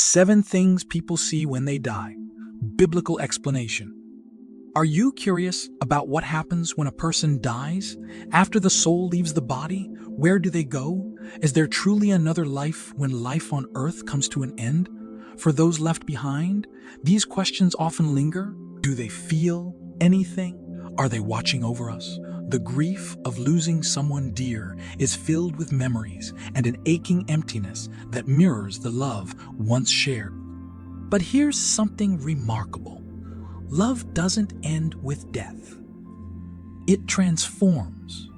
7 things people see when they die. Biblical explanation. Are you curious about what happens when a person dies? After the soul leaves the body, where do they go? Is there truly another life when life on earth comes to an end? For those left behind, these questions often linger. Do they feel anything? Are they watching over us? The grief of losing someone dear is filled with memories and an aching emptiness that mirrors the love once shared. But here's something remarkable. Love doesn't end with death. It transforms.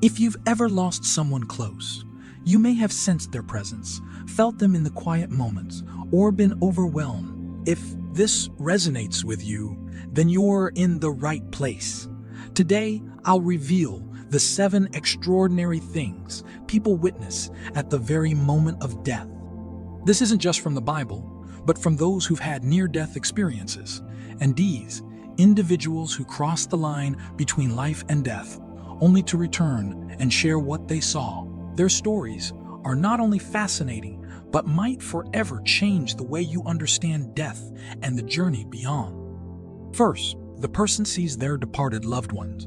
If you've ever lost someone close, you may have sensed their presence, felt them in the quiet moments, or been overwhelmed. If this resonates with you, then you're in the right place. Today, I'll reveal the 7 extraordinary things people witness at the very moment of death. This isn't just from the Bible, but from those who've had near-death experiences. And these, individuals who cross the line between life and death, only to return and share what they saw. Their stories are not only fascinating, but might forever change the way you understand death and the journey beyond. First, the person sees their departed loved ones.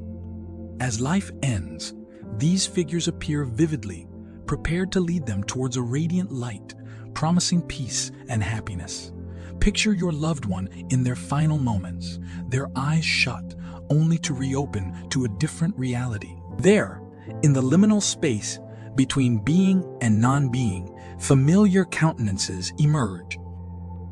As life ends, these figures appear vividly, prepared to lead them towards a radiant light, promising peace and happiness. Picture your loved one in their final moments, their eyes shut, only to reopen to a different reality. There, in the liminal space between being and non-being, familiar countenances emerge.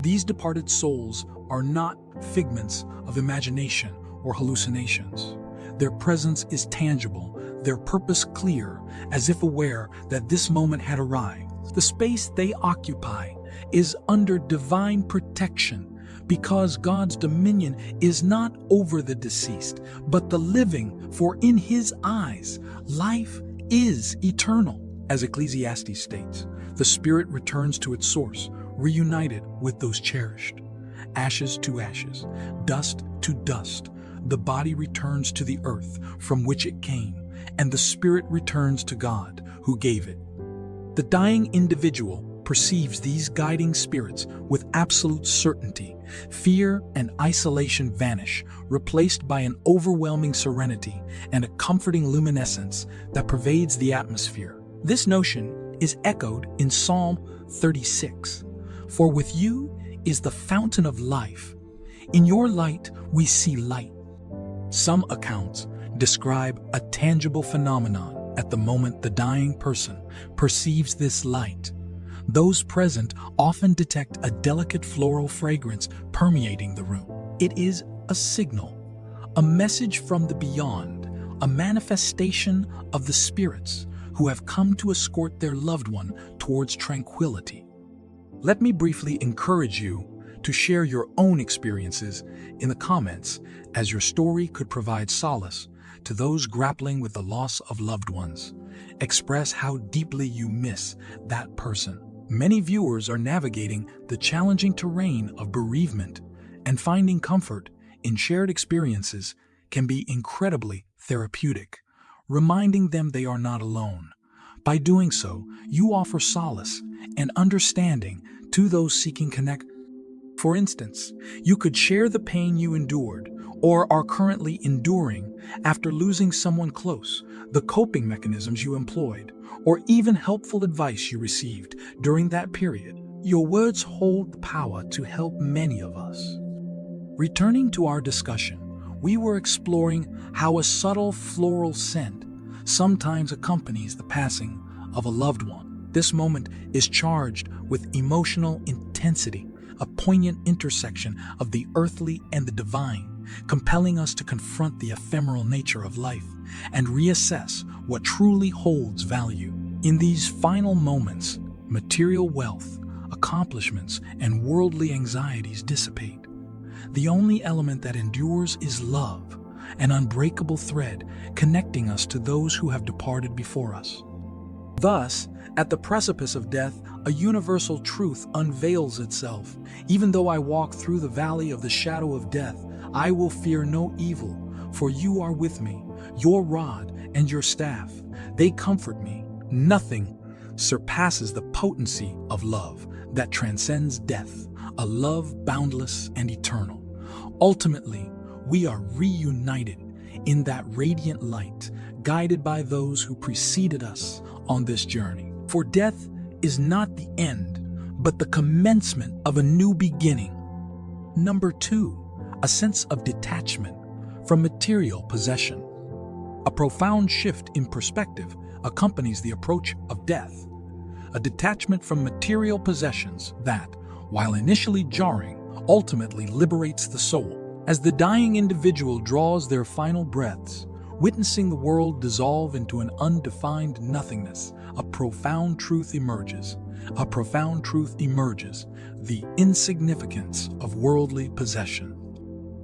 These departed souls are not figments of imagination or hallucinations. Their presence is tangible, their purpose clear, as if aware that this moment had arrived. The space they occupy is under divine protection because God's dominion is not over the deceased, but the living, for in His eyes, life is eternal. As Ecclesiastes states, the spirit returns to its source, reunited with those cherished. Ashes to ashes, dust to dust, the body returns to the earth from which it came, and the spirit returns to God who gave it. The dying individual perceives these guiding spirits with absolute certainty. Fear and isolation vanish, replaced by an overwhelming serenity and a comforting luminescence that pervades the atmosphere. This notion is echoed in Psalm 36. For with you is the fountain of life. In your light we see light. Some accounts describe a tangible phenomenon at the moment the dying person perceives this light. Those present often detect a delicate floral fragrance permeating the room. It is a signal, a message from the beyond, a manifestation of the spirits who have come to escort their loved one towards tranquility. Let me briefly encourage you to share your own experiences in the comments, as your story could provide solace to those grappling with the loss of loved ones. Express how deeply you miss that person. Many viewers are navigating the challenging terrain of bereavement, and finding comfort in shared experiences can be incredibly therapeutic, reminding them they are not alone. By doing so, you offer solace and understanding to those seeking connection. For instance, you could share the pain you endured or are currently enduring after losing someone close, the coping mechanisms you employed, or even helpful advice you received during that period. Your words hold the power to help many of us. Returning to our discussion, we were exploring how a subtle floral scent sometimes accompanies the passing of a loved one. This moment is charged with emotional intensity, a poignant intersection of the earthly and the divine, compelling us to confront the ephemeral nature of life and reassess what truly holds value. In these final moments, material wealth, accomplishments, and worldly anxieties dissipate. The only element that endures is love, an unbreakable thread connecting us to those who have departed before us. Thus, at the precipice of death, a universal truth unveils itself. Even though I walk through the valley of the shadow of death, I will fear no evil, for you are with me. Your rod and your staff, they comfort me. Nothing surpasses the potency of love, that transcends death, a love boundless and eternal. Ultimately, we are reunited in that radiant light, guided by those who preceded us on this journey. For death is not the end, but the commencement of a new beginning. Number 2, a sense of detachment from material possession. A profound shift in perspective accompanies the approach of death. A detachment from material possessions that, while initially jarring, ultimately liberates the soul. As the dying individual draws their final breaths, witnessing the world dissolve into an undefined nothingness, a profound truth emerges. The insignificance of worldly possession.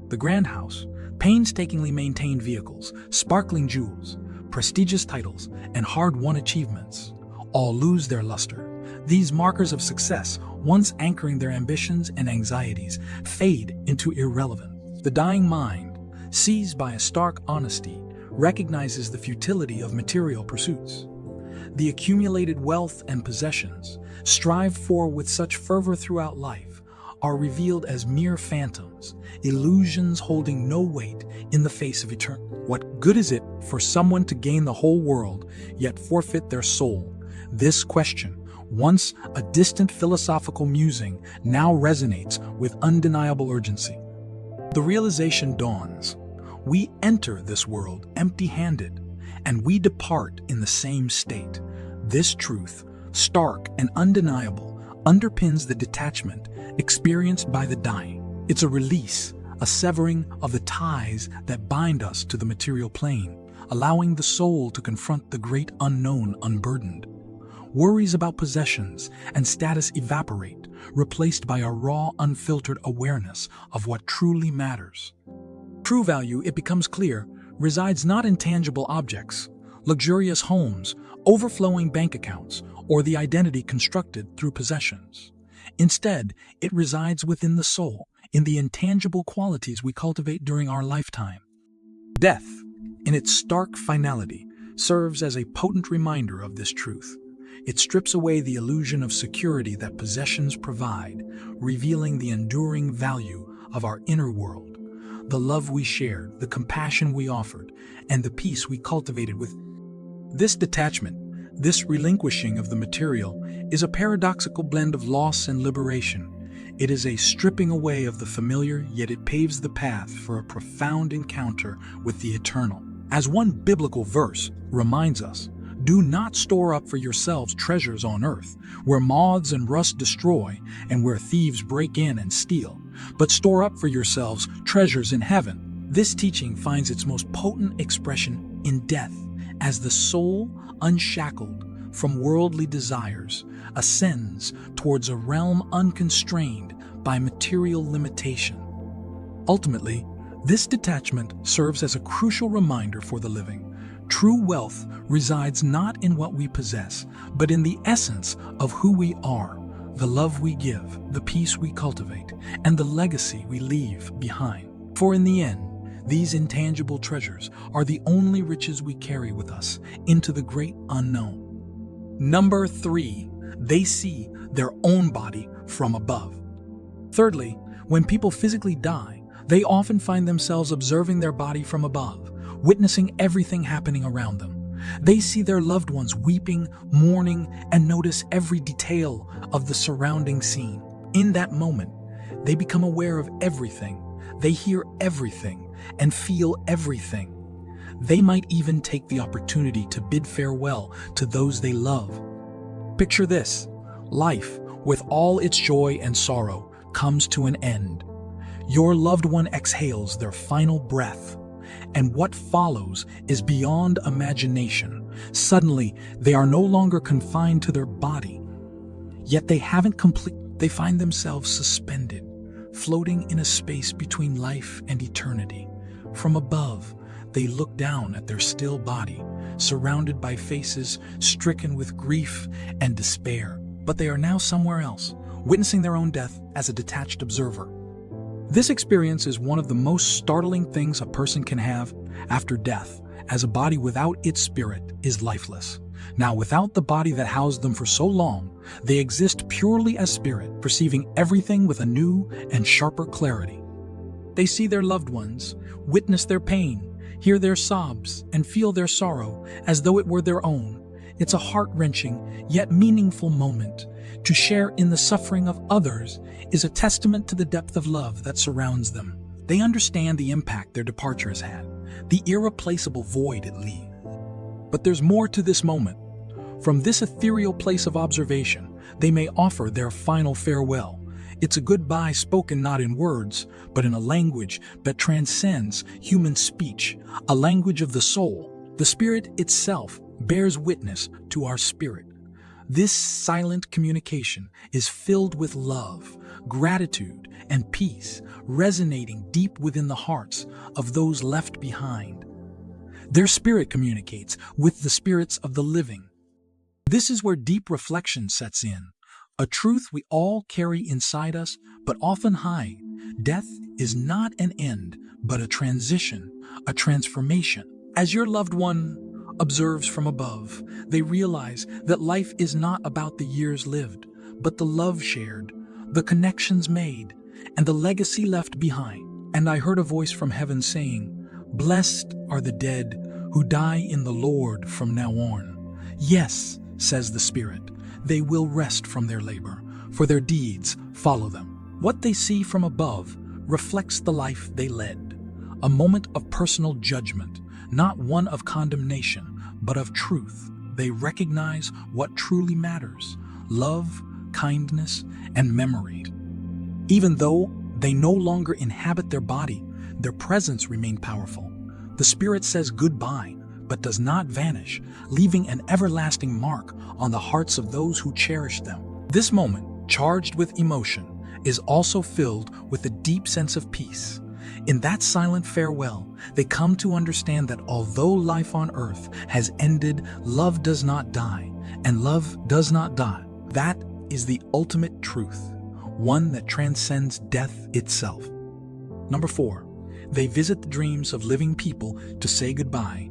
The grand house, painstakingly maintained vehicles, sparkling jewels, prestigious titles, and hard-won achievements all lose their luster. These markers of success, once anchoring their ambitions and anxieties, fade into irrelevance. The dying mind, seized by a stark honesty, recognizes the futility of material pursuits. The accumulated wealth and possessions, strived for with such fervor throughout life, are revealed as mere phantoms, illusions holding no weight in the face of eternity. What good is it for someone to gain the whole world, yet forfeit their soul? This question, once a distant philosophical musing, now resonates with undeniable urgency. The realization dawns. We enter this world empty-handed, and we depart in the same state. This truth, stark and undeniable, underpins the detachment experienced by the dying. It's a release, a severing of the ties that bind us to the material plane, allowing the soul to confront the great unknown unburdened. Worries about possessions and status evaporate, replaced by a raw, unfiltered awareness of what truly matters. True value, it becomes clear, resides not in tangible objects, luxurious homes, overflowing bank accounts, or the identity constructed through possessions. Instead, it resides within the soul, in the intangible qualities we cultivate during our lifetime. Death, in its stark finality, serves as a potent reminder of this truth. It strips away the illusion of security that possessions provide, revealing the enduring value of our inner world, the love we shared, the compassion we offered, and the peace we cultivated with. This detachment, this relinquishing of the material, is a paradoxical blend of loss and liberation. It is a stripping away of the familiar, yet it paves the path for a profound encounter with the eternal. As one biblical verse reminds us, do not store up for yourselves treasures on earth, where moths and rust destroy, and where thieves break in and steal, but store up for yourselves treasures in heaven. This teaching finds its most potent expression in death, as the soul, unshackled from worldly desires, ascends towards a realm unconstrained by material limitation. Ultimately, this detachment serves as a crucial reminder for the living. True wealth resides not in what we possess, but in the essence of who we are, the love we give, the peace we cultivate, and the legacy we leave behind. For in the end, these intangible treasures are the only riches we carry with us into the great unknown. Number 3, they see their own body from above. Thirdly, when people physically die, they often find themselves observing their body from above, witnessing everything happening around them. They see their loved ones weeping, mourning, and notice every detail of the surrounding scene. In that moment, they become aware of everything. They hear everything and feel everything. They might even take the opportunity to bid farewell to those they love. Picture this: life, with all its joy and sorrow, comes to an end. Your loved one exhales their final breath, and what follows is beyond imagination. Suddenly, they are no longer confined to their body, yet they find themselves suspended, floating in a space between life and eternity. From above, they look down at their still body, surrounded by faces stricken with grief and despair. But they are now somewhere else, witnessing their own death as a detached observer. This experience is one of the most startling things a person can have after death, as a body without its spirit is lifeless. Now, without the body that housed them for so long, they exist purely as spirit, perceiving everything with a new and sharper clarity. They see their loved ones, witness their pain, hear their sobs, and feel their sorrow as though it were their own. It's a heart-wrenching, yet meaningful moment. To share in the suffering of others is a testament to the depth of love that surrounds them. They understand the impact their departure has had, the irreplaceable void it leaves. But there's more to this moment. From this ethereal place of observation, they may offer their final farewell. It's a goodbye spoken not in words, but in a language that transcends human speech, a language of the soul. The spirit itself bears witness to our spirit. This silent communication is filled with love, gratitude, and peace, resonating deep within the hearts of those left behind. Their spirit communicates with the spirits of the living. This is where deep reflection sets in, a truth we all carry inside us but often hide. Death is not an end, but a transition, a transformation. As your loved one observes from above, they realize that life is not about the years lived, but the love shared, the connections made, and the legacy left behind. And I heard a voice from heaven saying, "Blessed are the dead who die in the Lord from now on." Yes, says the Spirit, they will rest from their labor, for their deeds follow them. What they see from above reflects the life they led, a moment of personal judgment, not one of condemnation, but of truth. They recognize what truly matters: love, kindness, and memory. Even though they no longer inhabit their body, their presence remains powerful. The Spirit says goodbye, but does not vanish, leaving an everlasting mark on the hearts of those who cherish them. This moment, charged with emotion, is also filled with a deep sense of peace. In that silent farewell, they come to understand that although life on earth has ended, love does not die, and love does not die. That is the ultimate truth, one that transcends death itself. Number 4. They visit the dreams of living people to say goodbye.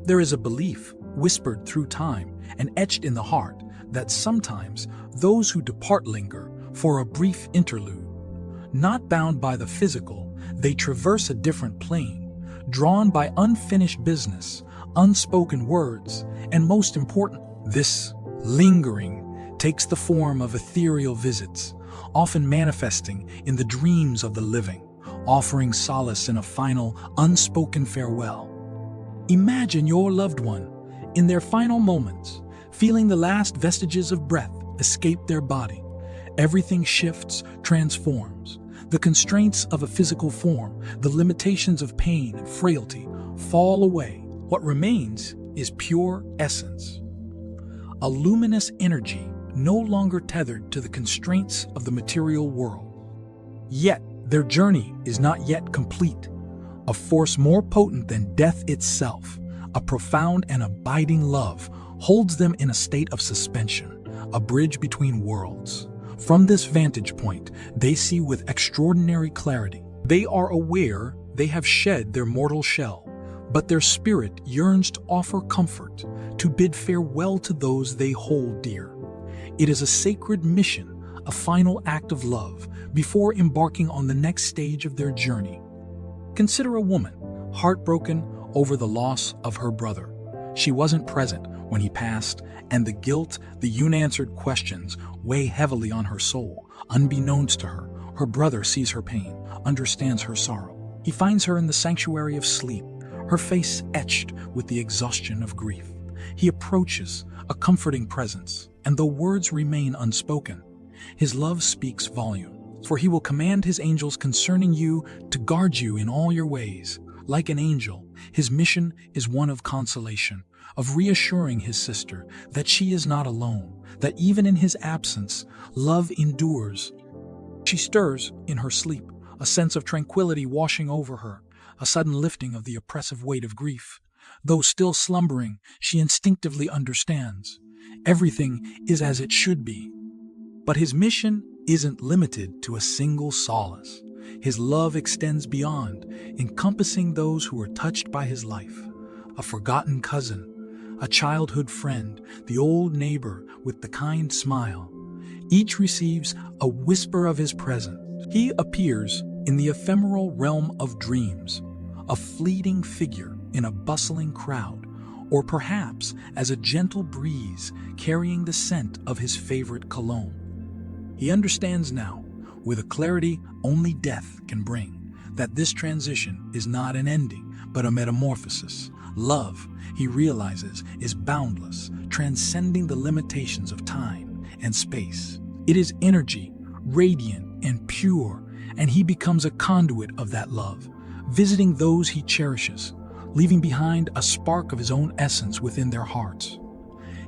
There is a belief, whispered through time and etched in the heart, that sometimes those who depart linger for a brief interlude. Not bound by the physical, they traverse a different plane, drawn by unfinished business, unspoken words, and most important, this lingering takes the form of ethereal visits, often manifesting in the dreams of the living, offering solace in a final, unspoken farewell. Imagine your loved one, in their final moments, feeling the last vestiges of breath escape their body. Everything shifts, transforms. The constraints of a physical form, the limitations of pain and frailty, fall away. What remains is pure essence, a luminous energy no longer tethered to the constraints of the material world. Yet, their journey is not yet complete. A force more potent than death itself, a profound and abiding love, holds them in a state of suspension, a bridge between worlds. From this vantage point, they see with extraordinary clarity. They are aware they have shed their mortal shell, but their spirit yearns to offer comfort, to bid farewell to those they hold dear. It is a sacred mission, a final act of love, before embarking on the next stage of their journey. Consider a woman, heartbroken over the loss of her brother. She wasn't present when he passed, and the guilt, the unanswered questions weigh heavily on her soul. Unbeknownst to her, her brother sees her pain, understands her sorrow. He finds her in the sanctuary of sleep, her face etched with the exhaustion of grief. He approaches, a comforting presence, and though words remain unspoken, his love speaks volume. For he will command his angels concerning you to guard you in all your ways. Like an angel, his mission is one of consolation, of reassuring his sister that she is not alone, that even in his absence, love endures. She stirs in her sleep, a sense of tranquility washing over her, a sudden lifting of the oppressive weight of grief. Though still slumbering, she instinctively understands. Everything is as it should be. But his mission isn't limited to a single solace. His love extends beyond, encompassing those who were touched by his life. A forgotten cousin, a childhood friend, the old neighbor with the kind smile. Each receives a whisper of his presence. He appears in the ephemeral realm of dreams, a fleeting figure in a bustling crowd, or perhaps as a gentle breeze carrying the scent of his favorite cologne. He understands now, with a clarity only death can bring, that this transition is not an ending, but a metamorphosis. Love, he realizes, is boundless, transcending the limitations of time and space. It is energy, radiant and pure, and he becomes a conduit of that love, visiting those he cherishes, leaving behind a spark of his own essence within their hearts.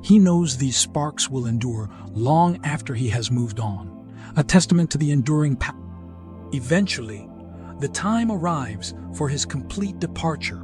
He knows these sparks will endure long after he has moved on, a testament to the enduring power. Eventually, the time arrives for his complete departure.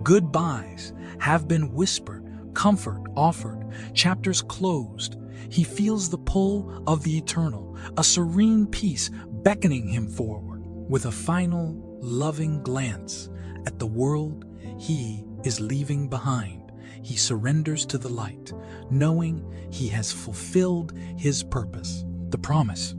Goodbyes have been whispered, comfort offered, chapters closed. He feels the pull of the eternal, a serene peace beckoning him forward. With a final, loving glance at the world he is leaving behind, he surrenders to the light, knowing he has fulfilled his purpose. The promise,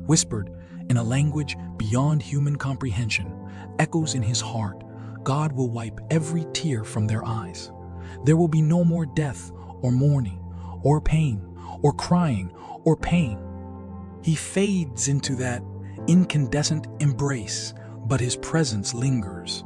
whispered in a language beyond human comprehension, echoes in his heart. God will wipe every tear from their eyes. There will be no more death or mourning or pain or crying or pain. He fades into that incandescent embrace, but his presence lingers,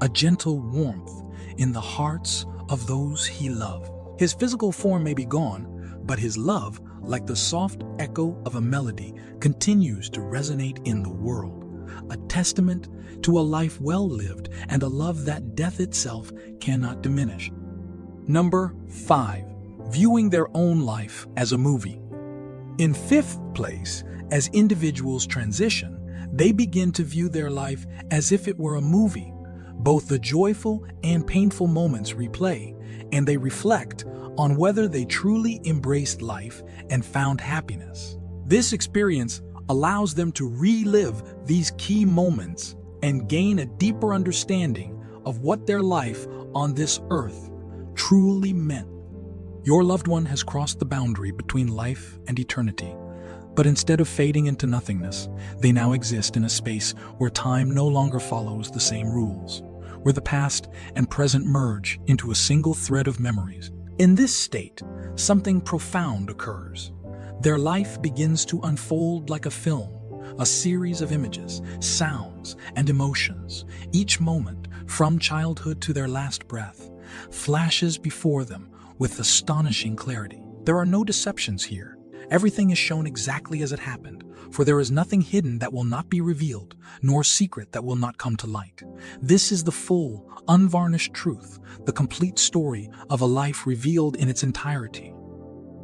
a gentle warmth in the hearts of those he loved. His physical form may be gone, but his love, like the soft echo of a melody, continues to resonate in the world, a testament to a life well lived and a love that death itself cannot diminish. Number 5. Viewing their own life as a movie. In fifth place, as individuals transition, they begin to view their life as if it were a movie. Both the joyful and painful moments replay, and they reflect on whether they truly embraced life and found happiness. This experience allows them to relive these key moments and gain a deeper understanding of what their life on this earth truly meant. Your loved one has crossed the boundary between life and eternity, but instead of fading into nothingness, they now exist in a space where time no longer follows the same rules, where the past and present merge into a single thread of memories. In this state, something profound occurs. Their life begins to unfold like a film, a series of images, sounds, and emotions. Each moment, from childhood to their last breath, flashes before them with astonishing clarity. There are no deceptions here. Everything is shown exactly as it happened, for there is nothing hidden that will not be revealed, nor secret that will not come to light. This is the full, unvarnished truth, the complete story of a life revealed in its entirety.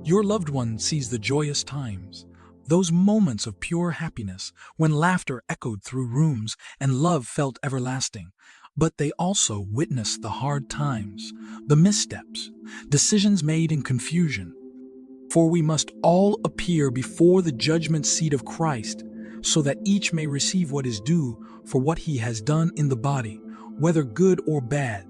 Your loved one sees the joyous times, those moments of pure happiness when laughter echoed through rooms and love felt everlasting. But they also witness the hard times, the missteps, decisions made in confusion. For we must all appear before the judgment seat of Christ, so that each may receive what is due for what he has done in the body, whether good or bad.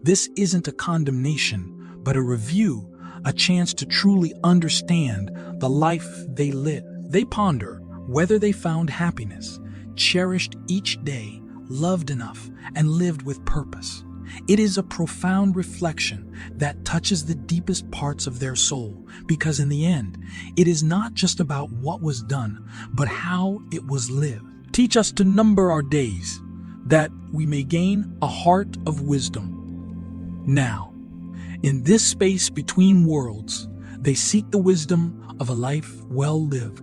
This isn't a condemnation, but a review, a chance to truly understand the life they lived. They ponder whether they found happiness, cherished each day, loved enough, and lived with purpose. It is a profound reflection that touches the deepest parts of their soul, because in the end, it is not just about what was done, but how it was lived. Teach us to number our days, that we may gain a heart of wisdom. Now, in this space between worlds, they seek the wisdom of a life well lived.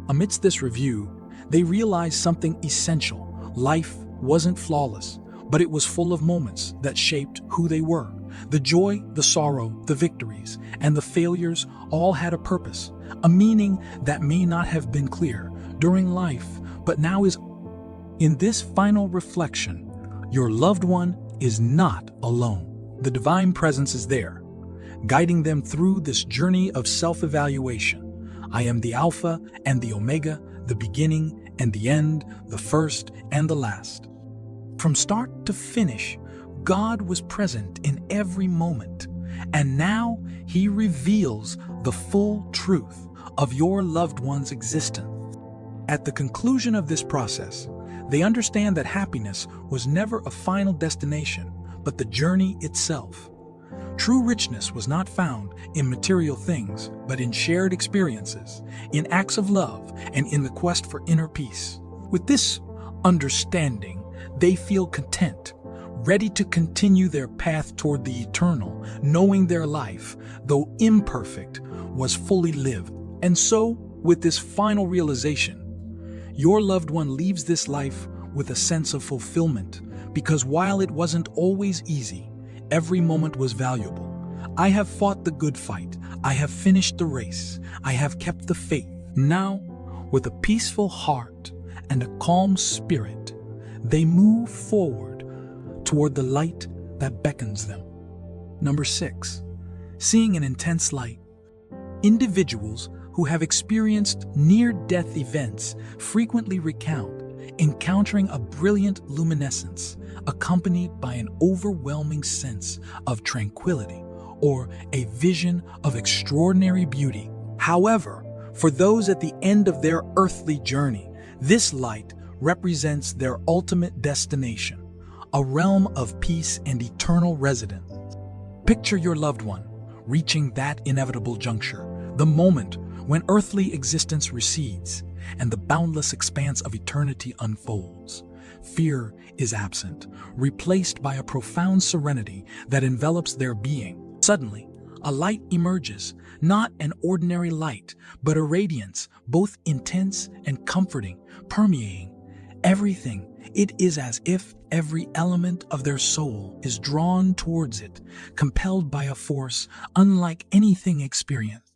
Amidst this review, they realize something essential. Life wasn't flawless, but it was full of moments that shaped who they were. The joy, the sorrow, the victories, and the failures all had a purpose, a meaning that may not have been clear during life, but now is. In this final reflection, your loved one is not alone. The divine presence is there, guiding them through this journey of self-evaluation. I am the Alpha and the Omega, the beginning and the end, the first and the last. From start to finish, God was present in every moment, and now he reveals the full truth of your loved one's existence. At the conclusion of this process, they understand that happiness was never a final destination, but the journey itself. True richness was not found in material things, but in shared experiences, in acts of love, and in the quest for inner peace. With this understanding, they feel content, ready to continue their path toward the eternal, knowing their life, though imperfect, was fully lived. And so, with this final realization, your loved one leaves this life with a sense of fulfillment, because while it wasn't always easy, every moment was valuable. I have fought the good fight. I have finished the race. I have kept the faith. Now, with a peaceful heart and a calm spirit, they move forward toward the light that beckons them. Number 6, seeing an intense light. Individuals who have experienced near-death events frequently recount encountering a brilliant luminescence accompanied by an overwhelming sense of tranquility or a vision of extraordinary beauty. However, for those at the end of their earthly journey, this light represents their ultimate destination, a realm of peace and eternal residence. Picture your loved one reaching that inevitable juncture, the moment when earthly existence recedes and the boundless expanse of eternity unfolds. Fear is absent, replaced by a profound serenity that envelops their being. Suddenly, a light emerges, not an ordinary light, but a radiance, both intense and comforting, permeating everything. It is as if every element of their soul is drawn towards it, compelled by a force unlike anything experienced.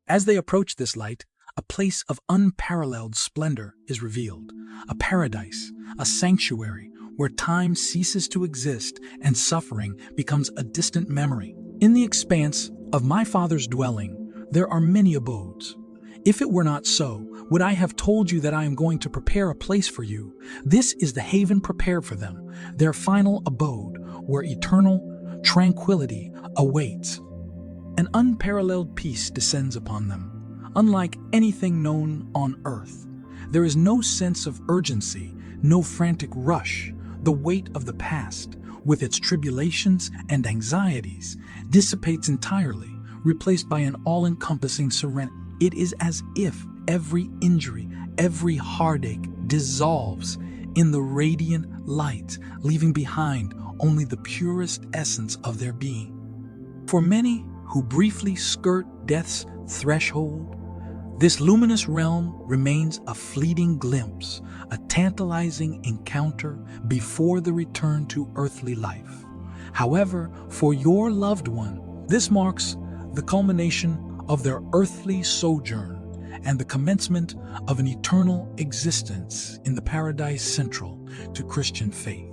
As they approach this light, a place of unparalleled splendor is revealed, a paradise, a sanctuary where time ceases to exist and suffering becomes a distant memory. In the expanse of my Father's dwelling, there are many abodes. If it were not so, would I have told you that I am going to prepare a place for you? This is the haven prepared for them, their final abode, where eternal tranquility awaits. An unparalleled peace descends upon them, unlike anything known on earth. There is no sense of urgency, no frantic rush. The weight of the past, with its tribulations and anxieties, dissipates entirely, replaced by an all-encompassing serenity. It is as if every injury, every heartache dissolves in the radiant light, leaving behind only the purest essence of their being. For many who briefly skirt death's threshold, this luminous realm remains a fleeting glimpse, a tantalizing encounter before the return to earthly life. However, for your loved one, this marks the culmination of their earthly sojourn and the commencement of an eternal existence in the paradise central to Christian faith.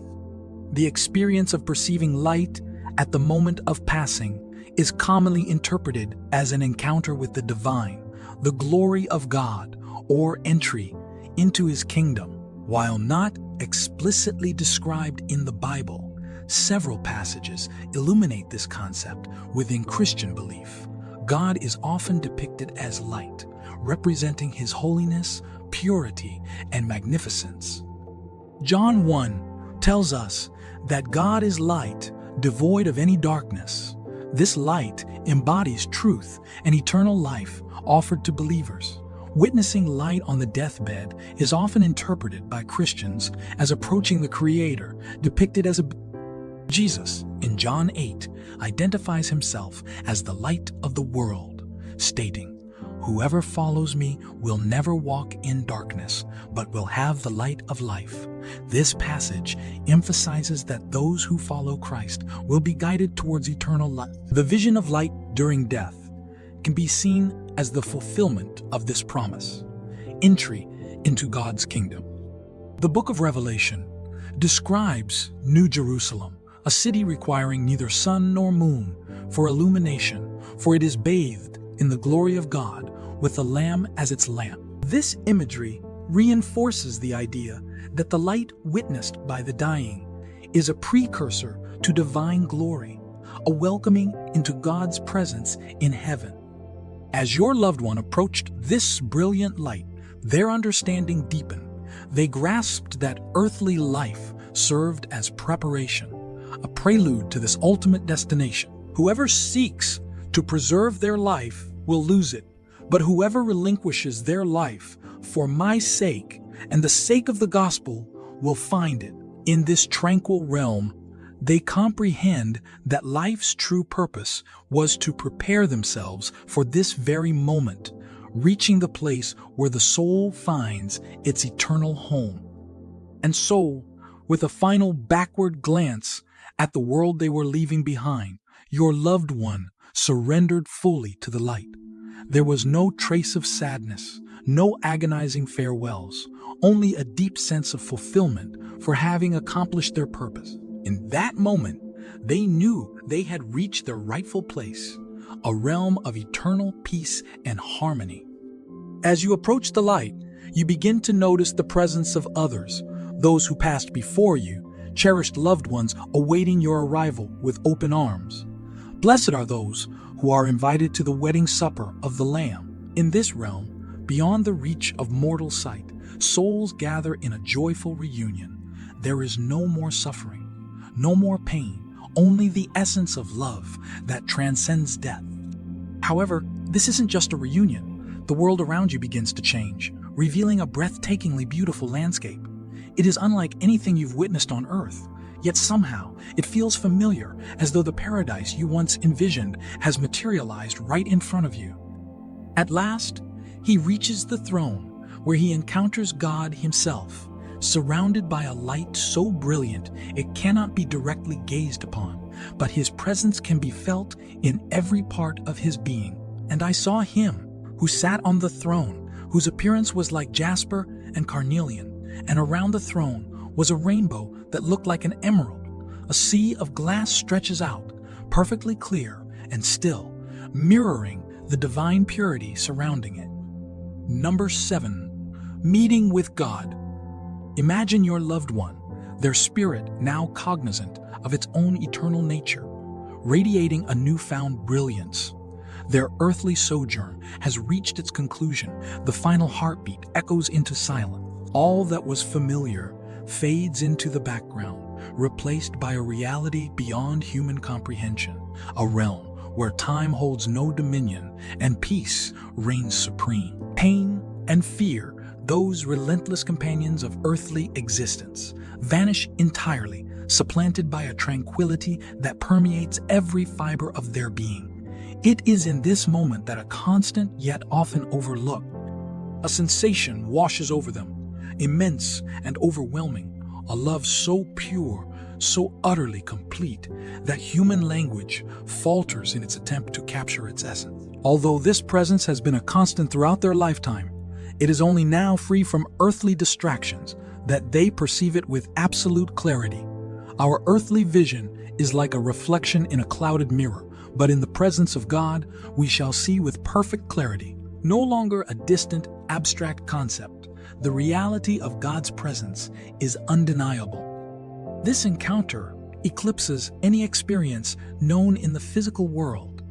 The experience of perceiving light at the moment of passing is commonly interpreted as an encounter with the divine, the glory of God, or entry into His kingdom. While not explicitly described in the Bible, several passages illuminate this concept within Christian belief. God is often depicted as light, representing His holiness, purity, and magnificence. John 1 tells us that God is light, devoid of any darkness. This light embodies truth and eternal life offered to believers. Witnessing light on the deathbed is often interpreted by Christians as approaching the Creator, depicted as Jesus, in John 8, identifies Himself as the light of the world, stating, "Whoever follows me will never walk in darkness, but will have the light of life." This passage emphasizes that those who follow Christ will be guided towards eternal life. The vision of light during death can be seen as the fulfillment of this promise, entry into God's kingdom. The book of Revelation describes New Jerusalem, a city requiring neither sun nor moon for illumination, for it is bathed in the glory of God with the Lamb as its lamp. This imagery reinforces the idea that the light witnessed by the dying is a precursor to divine glory, a welcoming into God's presence in heaven. As your loved one approached this brilliant light, their understanding deepened. They grasped that earthly life served as preparation, a prelude to this ultimate destination. Whoever seeks to preserve their life will lose it, but whoever relinquishes their life for my sake and the sake of the gospel will find it. In this tranquil realm, they comprehend that life's true purpose was to prepare themselves for this very moment, reaching the place where the soul finds its eternal home. And so, with a final backward glance at the world they were leaving behind, your loved one surrendered fully to the light. There was no trace of sadness, no agonizing farewells, only a deep sense of fulfillment for having accomplished their purpose. In that moment, they knew they had reached their rightful place, a realm of eternal peace and harmony. As you approach the light, you begin to notice the presence of others, those who passed before you, cherished loved ones awaiting your arrival with open arms. Blessed are those who are invited to the wedding supper of the Lamb. In this realm, beyond the reach of mortal sight, souls gather in a joyful reunion. There is no more suffering, no more pain, only the essence of love that transcends death. However, this isn't just a reunion. The world around you begins to change, revealing a breathtakingly beautiful landscape. It is unlike anything you've witnessed on Earth, yet somehow it feels familiar, as though the paradise you once envisioned has materialized right in front of you. At last, he reaches the throne, where he encounters God himself, surrounded by a light so brilliant it cannot be directly gazed upon, but his presence can be felt in every part of his being. And I saw him who sat on the throne, whose appearance was like jasper and carnelian, and around the throne was a rainbow that looked like an emerald. A sea of glass stretches out, perfectly clear and still, mirroring the divine purity surrounding it. Number 7. Meeting with God. Imagine your loved one, their spirit now cognizant of its own eternal nature, radiating a newfound brilliance. Their earthly sojourn has reached its conclusion. The final heartbeat echoes into silence. All that was familiar fades into the background, replaced by a reality beyond human comprehension, a realm where time holds no dominion and peace reigns supreme. Pain and fear, those relentless companions of earthly existence, vanish entirely, supplanted by a tranquility that permeates every fiber of their being. It is in this moment that a constant yet often overlooked, a sensation washes over them, immense and overwhelming, a love so pure, so utterly complete, that human language falters in its attempt to capture its essence. Although this presence has been a constant throughout their lifetime, it is only now free from earthly distractions that they perceive it with absolute clarity. Our earthly vision is like a reflection in a clouded mirror, but in the presence of God, we shall see with perfect clarity, no longer a distant, abstract concept. The reality of God's presence is undeniable. This encounter eclipses any experience known in the physical world.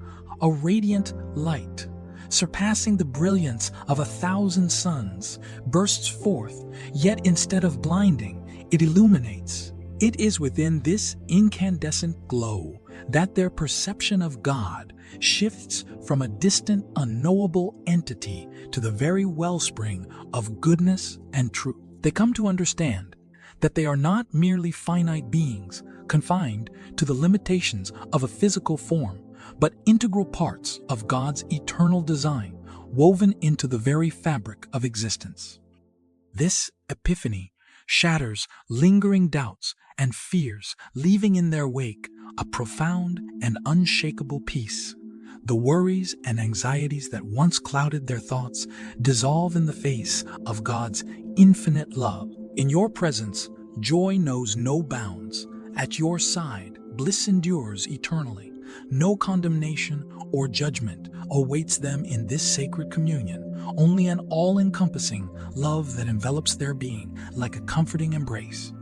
A radiant light, surpassing the brilliance of 1,000 suns, bursts forth, yet instead of blinding, it illuminates. It is within this incandescent glow that their perception of God shifts from a distant, unknowable entity to the very wellspring of goodness and truth. They come to understand that they are not merely finite beings confined to the limitations of a physical form, but integral parts of God's eternal design, woven into the very fabric of existence. This epiphany shatters lingering doubts and fears, leaving in their wake a profound and unshakable peace. The worries and anxieties that once clouded their thoughts dissolve in the face of God's infinite love. In your presence, joy knows no bounds. At your side, bliss endures eternally. No condemnation or judgment awaits them in this sacred communion, only an all-encompassing love that envelops their being like a comforting embrace.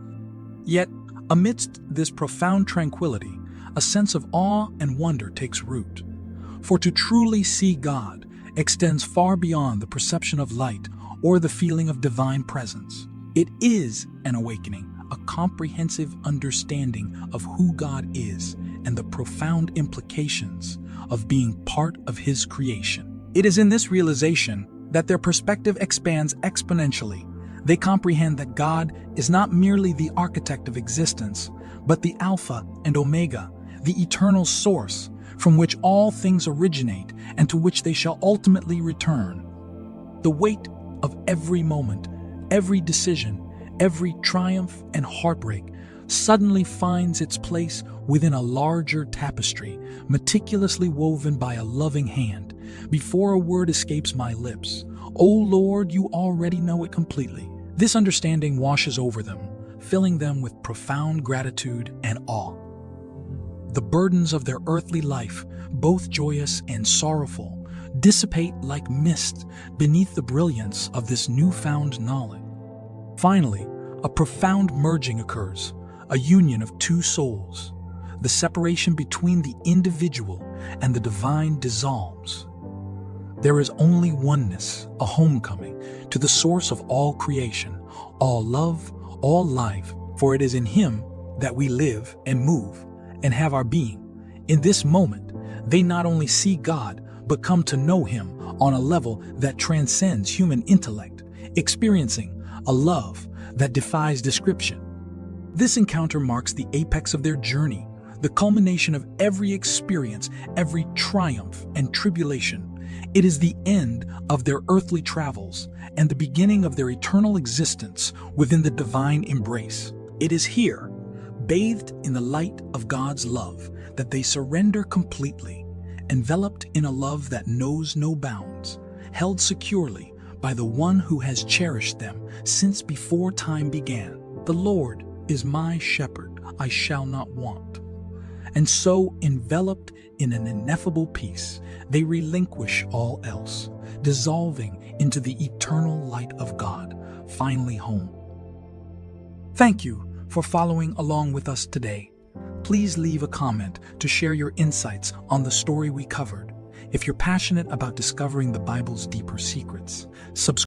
Yet, amidst this profound tranquility, a sense of awe and wonder takes root. For to truly see God extends far beyond the perception of light or the feeling of divine presence. It is an awakening, a comprehensive understanding of who God is and the profound implications of being part of His creation. It is in this realization that their perspective expands exponentially. They comprehend that God is not merely the architect of existence, but the Alpha and Omega, the eternal source from which all things originate and to which they shall ultimately return. The weight of every moment, every decision, every triumph and heartbreak suddenly finds its place within a larger tapestry, meticulously woven by a loving hand. Before a word escapes my lips, O Lord, you already know it completely. This understanding washes over them, filling them with profound gratitude and awe. The burdens of their earthly life, both joyous and sorrowful, dissipate like mist beneath the brilliance of this newfound knowledge. Finally, a profound merging occurs, a union of two souls. The separation between the individual and the divine dissolves. There is only oneness, a homecoming to the source of all creation, all love, all life, for it is in Him that we live and move and have our being. In this moment, they not only see God, but come to know Him on a level that transcends human intellect, experiencing a love that defies description. This encounter marks the apex of their journey, the culmination of every experience, every triumph and tribulation. It is the end of their earthly travels and the beginning of their eternal existence within the divine embrace. It is here, bathed in the light of God's love, that they surrender completely, enveloped in a love that knows no bounds, held securely by the one who has cherished them since before time began. The Lord is my shepherd, I shall not want. And so, enveloped in an ineffable peace, they relinquish all else, dissolving into the eternal light of God, finally home. Thank you for following along with us today. Please leave a comment to share your insights on the story we covered. If you're passionate about discovering the Bible's deeper secrets, subscribe